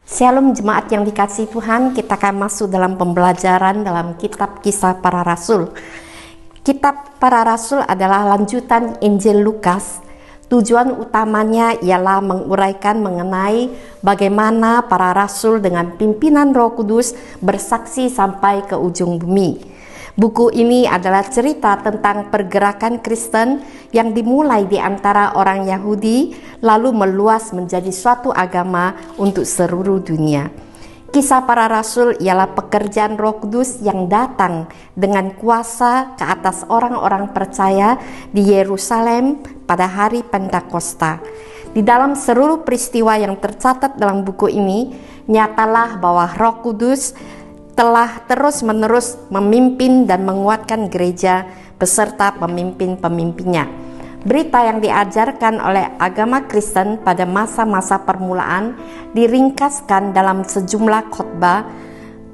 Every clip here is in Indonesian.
Shalom jemaat yang dikasihi Tuhan, kita akan masuk dalam pembelajaran dalam kitab Kisah Para Rasul. Kitab Para Rasul adalah lanjutan Injil Lukas. Tujuan utamanya ialah menguraikan mengenai bagaimana para rasul dengan pimpinan Roh Kudus bersaksi sampai ke ujung bumi. Buku ini adalah cerita tentang pergerakan Kristen yang dimulai di antara orang Yahudi lalu meluas menjadi suatu agama untuk seluruh dunia. Kisah para rasul ialah pekerjaan Roh Kudus yang datang dengan kuasa ke atas orang-orang percaya di Yerusalem pada hari Pentakosta. Di dalam seluruh peristiwa yang tercatat dalam buku ini, nyatalah bahwa Roh Kudus telah terus-menerus memimpin dan menguatkan gereja beserta pemimpin-pemimpinnya. Berita yang diajarkan oleh agama Kristen pada masa-masa permulaan diringkaskan dalam sejumlah khotbah.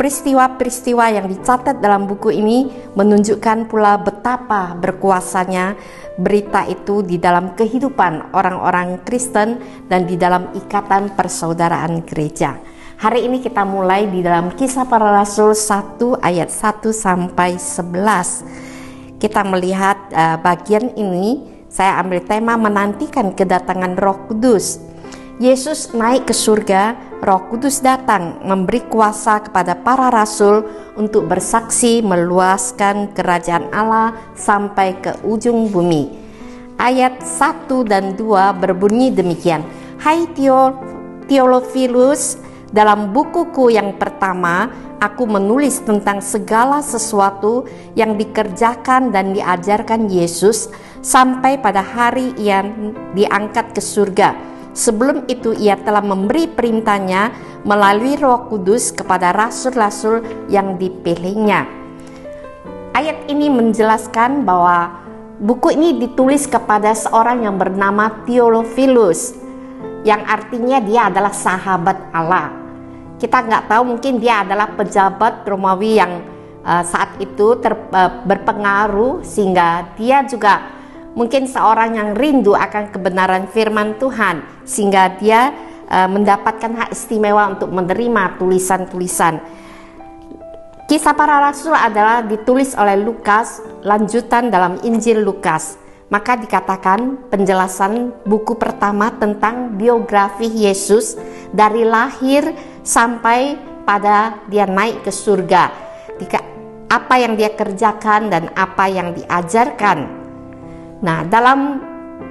Peristiwa-peristiwa yang dicatat dalam buku ini menunjukkan pula betapa berkuasanya berita itu di dalam kehidupan orang-orang Kristen dan di dalam ikatan persaudaraan gereja. Hari ini kita mulai di dalam Kisah Para Rasul 1 ayat 1 sampai 11. Kita melihat bagian ini, saya ambil tema menantikan kedatangan Roh Kudus. Yesus naik ke surga, Roh Kudus datang memberi kuasa kepada para rasul untuk bersaksi meluaskan kerajaan Allah sampai ke ujung bumi. Ayat 1 dan 2 berbunyi demikian. Hai Theophilus, dalam bukuku yang pertama, aku menulis tentang segala sesuatu yang dikerjakan dan diajarkan Yesus sampai pada hari ia diangkat ke surga. Sebelum itu ia telah memberi perintahnya melalui Roh Kudus kepada rasul-rasul yang dipilihnya. Ayat ini menjelaskan bahwa buku ini ditulis kepada seorang yang bernama Theophilus, yang artinya dia adalah sahabat Allah. Kita nggak tahu, mungkin dia adalah pejabat Romawi yang saat itu berpengaruh, sehingga dia juga mungkin seorang yang rindu akan kebenaran firman Tuhan, sehingga dia mendapatkan hak istimewa untuk menerima tulisan-tulisan. Kisah Para Rasul adalah ditulis oleh Lukas, lanjutan dalam Injil Lukas. Maka dikatakan penjelasan buku pertama tentang biografi Yesus dari lahir sampai pada dia naik ke surga, apa yang dia kerjakan dan apa yang diajarkan. Nah, dalam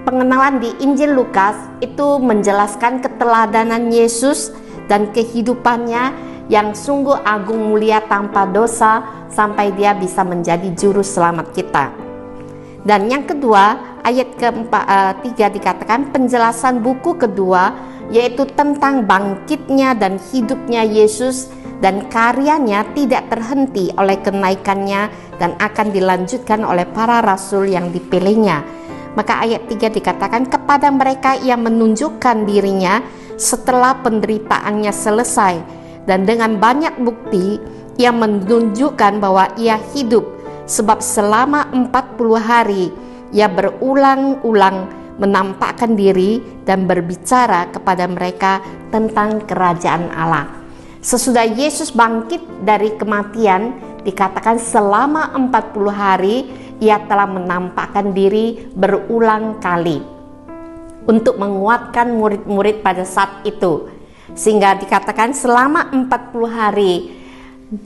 pengenalan di Injil Lukas itu menjelaskan keteladanan Yesus dan kehidupannya yang sungguh agung mulia tanpa dosa sampai dia bisa menjadi juru selamat kita. Dan yang kedua, ayat ke-3 dikatakan penjelasan buku kedua, yaitu tentang bangkitnya dan hidupnya Yesus, dan karyanya tidak terhenti oleh kenaikannya dan akan dilanjutkan oleh para rasul yang dipilihnya. Maka ayat 3 dikatakan kepada mereka ia menunjukkan dirinya setelah penderitaannya selesai, dan dengan banyak bukti ia menunjukkan bahwa ia hidup. Sebab selama 40 hari ia berulang-ulang menampakkan diri dan berbicara kepada mereka tentang kerajaan Allah. Sesudah Yesus bangkit dari kematian, dikatakan selama 40 hari ia telah menampakkan diri berulang kali untuk menguatkan murid-murid pada saat itu. Sehingga dikatakan selama 40 hari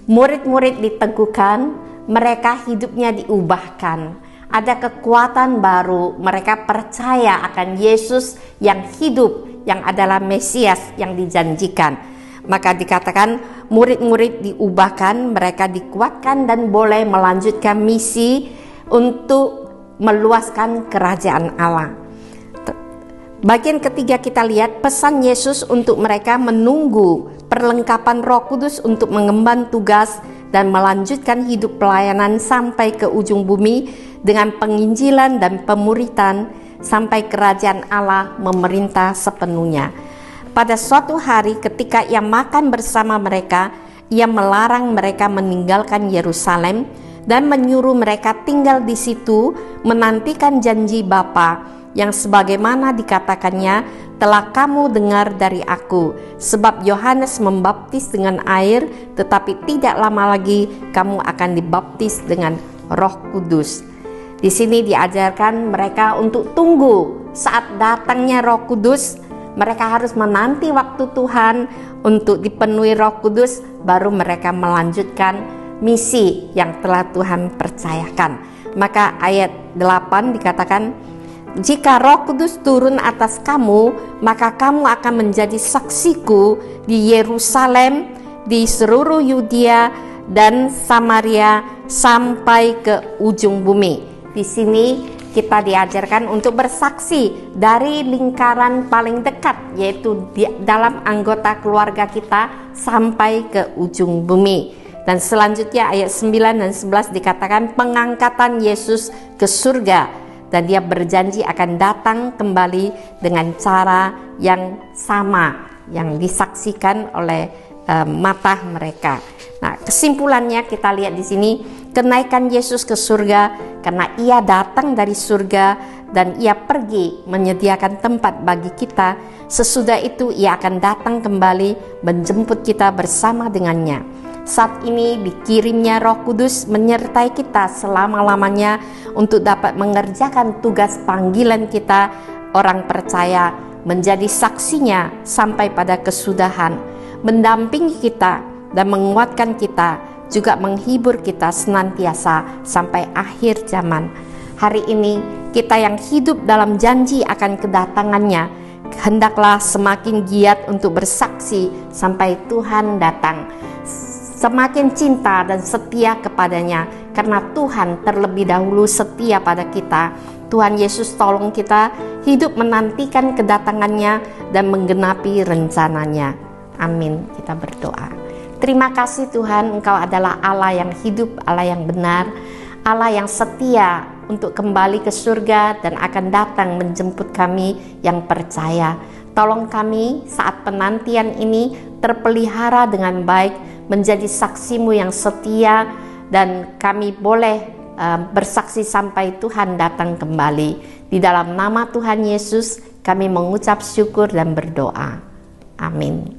murid-murid diteguhkan, mereka hidupnya diubahkan, ada kekuatan baru, mereka percaya akan Yesus yang hidup, yang adalah Mesias yang dijanjikan. Maka dikatakan murid-murid diubahkan, mereka dikuatkan dan boleh melanjutkan misi untuk meluaskan kerajaan Allah. Bagian ketiga kita lihat pesan Yesus untuk mereka menunggu perlengkapan Roh Kudus untuk mengemban tugas dan melanjutkan hidup pelayanan sampai ke ujung bumi dengan penginjilan dan pemuritan sampai kerajaan Allah memerintah sepenuhnya. Pada suatu hari ketika ia makan bersama mereka, ia melarang mereka meninggalkan Yerusalem dan menyuruh mereka tinggal di situ menantikan janji Bapa yang sebagaimana dikatakannya telah kamu dengar dari aku, sebab Yohanes membaptis dengan air, tetapi tidak lama lagi kamu akan dibaptis dengan Roh Kudus. Di sini diajarkan mereka untuk tunggu saat datangnya Roh Kudus. Mereka harus menanti waktu Tuhan untuk dipenuhi Roh Kudus, baru mereka melanjutkan misi yang telah Tuhan percayakan. Maka ayat 8 dikatakan, jika Roh Kudus turun atas kamu, maka kamu akan menjadi saksiku di Yerusalem, di seluruh Yudea dan Samaria sampai ke ujung bumi. Di sini kita diajarkan untuk bersaksi dari lingkaran paling dekat, yaitu di dalam anggota keluarga kita sampai ke ujung bumi. Dan selanjutnya ayat 9 dan 11 dikatakan pengangkatan Yesus ke surga, dan dia berjanji akan datang kembali dengan cara yang sama yang disaksikan oleh mata mereka. Nah, kesimpulannya kita lihat di sini, kenaikan Yesus ke surga karena ia datang dari surga dan ia pergi menyediakan tempat bagi kita. Sesudah itu ia akan datang kembali menjemput kita bersama dengannya. Saat ini dikirimnya Roh Kudus menyertai kita selama-lamanya untuk dapat mengerjakan tugas panggilan kita orang percaya, menjadi saksinya sampai pada kesudahan, mendampingi kita dan menguatkan kita, juga menghibur kita senantiasa sampai akhir zaman. Hari ini kita yang hidup dalam janji akan kedatangannya, hendaklah semakin giat untuk bersaksi sampai Tuhan datang. Semakin cinta dan setia kepadanya, karena Tuhan terlebih dahulu setia pada kita. Tuhan Yesus tolong kita hidup menantikan kedatangannya dan menggenapi rencananya. Amin. Kita berdoa. Terima kasih Tuhan, Engkau adalah Allah yang hidup, Allah yang benar, Allah yang setia untuk kembali ke surga dan akan datang menjemput kami yang percaya. Tolong kami saat penantian ini terpelihara dengan baik, menjadi saksimu yang setia, dan kami boleh bersaksi sampai Tuhan datang kembali. Di dalam nama Tuhan Yesus kami mengucap syukur dan berdoa. Amin.